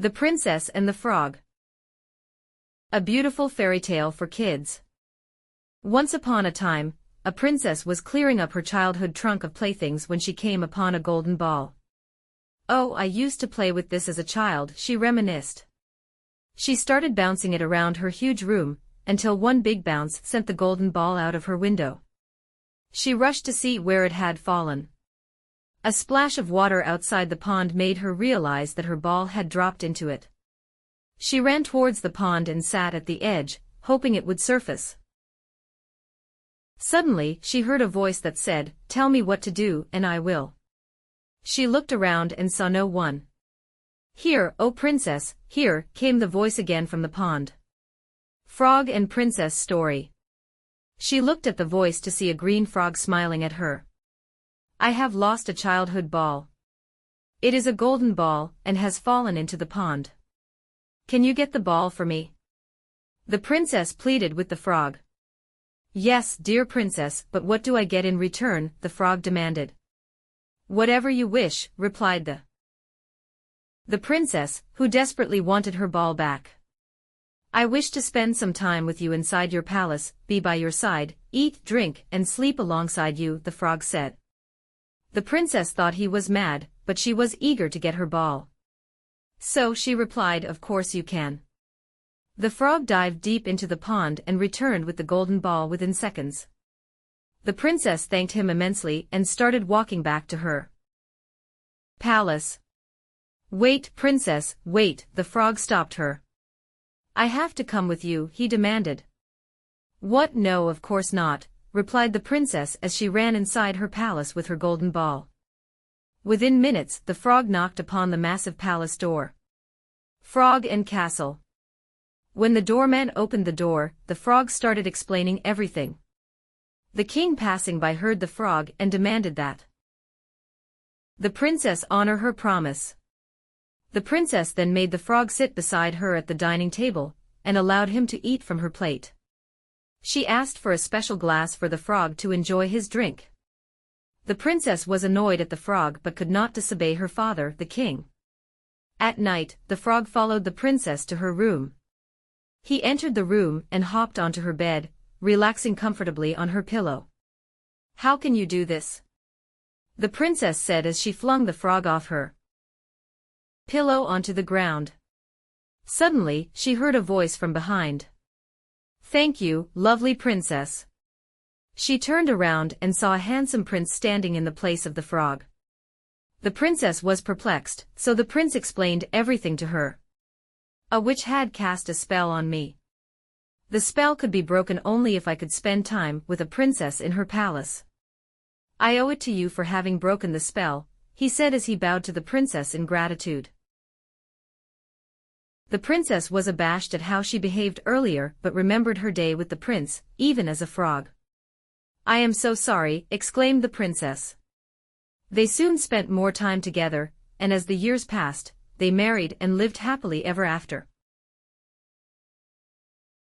The Princess and the Frog. A beautiful fairy tale for kids. Once upon a time, a princess was clearing up her childhood trunk of playthings when she came upon a golden ball. "Oh, I used to play with this as a child," she reminisced. She started bouncing it around her huge room, until one big bounce sent the golden ball out of her window. She rushed to see where it had fallen. A splash of water outside the pond made her realize that her ball had dropped into it. She ran towards the pond and sat at the edge, hoping it would surface. Suddenly, she heard a voice that said, "Tell me what to do, and I will." She looked around and saw no one. "Here, oh princess, here," came the voice again from the pond. Frog and Princess Story. She looked at the voice to see a green frog smiling at her. "I have lost a childhood ball. It is a golden ball, and has fallen into the pond. Can you get the ball for me?" The princess pleaded with the frog. "Yes, dear princess, but what do I get in return?" the frog demanded. "Whatever you wish," replied the princess, who desperately wanted her ball back. "I wish to spend some time with you inside your palace, be by your side, eat, drink, and sleep alongside you," the frog said. The princess thought he was mad, but she was eager to get her ball. So she replied, "Of course you can." The frog dived deep into the pond and returned with the golden ball within seconds. The princess thanked him immensely and started walking back to her palace. "Wait, princess, wait," the frog stopped her. "I have to come with you," he demanded. "What? No, of course not," replied the princess as she ran inside her palace with her golden ball. Within minutes, the frog knocked upon the massive palace door. Frog and Castle. When the doorman opened the door, the frog started explaining everything. The king passing by heard the frog and demanded that the princess honor her promise. The princess then made the frog sit beside her at the dining table, and allowed him to eat from her plate. She asked for a special glass for the frog to enjoy his drink. The princess was annoyed at the frog but could not disobey her father, the king. At night, the frog followed the princess to her room. He entered the room and hopped onto her bed, relaxing comfortably on her pillow. "How can you do this?" the princess said as she flung the frog off her pillow onto the ground. Suddenly, she heard a voice from behind. "Thank you, lovely princess." She turned around and saw a handsome prince standing in the place of the frog. The princess was perplexed, so the prince explained everything to her. "A witch had cast a spell on me. The spell could be broken only if I could spend time with a princess in her palace. I owe it to you for having broken the spell," he said as he bowed to the princess in gratitude. The princess was abashed at how she behaved earlier but remembered her day with the prince, even as a frog. "I am so sorry," exclaimed the princess. They soon spent more time together, and as the years passed, they married and lived happily ever after.